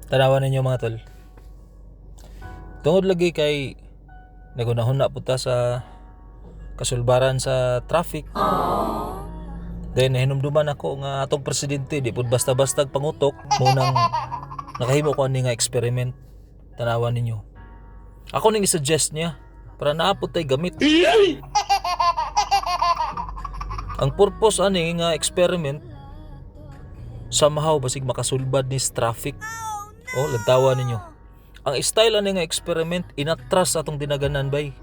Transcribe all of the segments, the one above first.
Tanawan ninyo mga tol. Tungod lagi kay nagunahon na puta sa kasulbaran sa traffic. Then hinumduman ako nga atong presidente di pud basta-basta pangutok munang nakahimo ko ani nga experiment. Tanawan ninyo. Ako ning i-suggest niya para naapot tay gamit. Ang purpose ani nga experiment somehow basig makasulbad ni traffic. Oh, lantawan ninyo. Ang style ani nga experiment inatras atong dinaganan bay.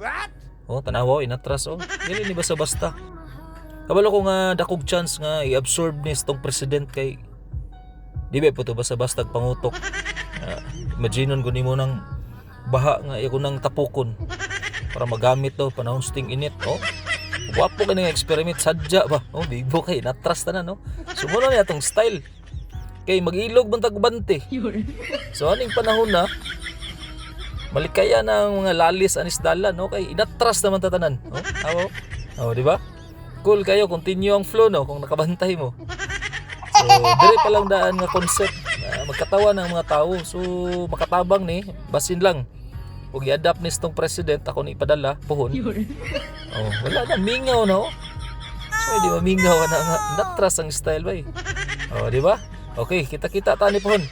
Oh, tanawa inatras oh. Dili ni basta-basta. Kabalo ko nga dakog chance nga i-absorb ni tong president kay di ba po to basta-basta pangutok. Imagineon ko nimo nang baha nga ako nang tapukon para magamit to panahon sting init oh. Wapo ka nga experiment sadya ba? Oh, bibo kay natras tanan no. Sumunod niya tong style. Kay mag-ilog bantag bante. So aning panahon na malikaya na ang mga lalis anis dalan no kay inatras naman tatanan. Oh, awo. Oh, di ba? Cool kayo, continue ang flow no kung nakabantay mo. So, dire pa lang daan nga concept na magkatawa ng mga tao. So, makatabang ni, basin lang. Huwag i-adapt ni itong president, ako ni ipadala, puhon. Oh, wala na, mingaw na oh. So, di ba mingaw na nga, natras ang style ba eh. Oh, di ba? Okay, kita-kita tani puhon.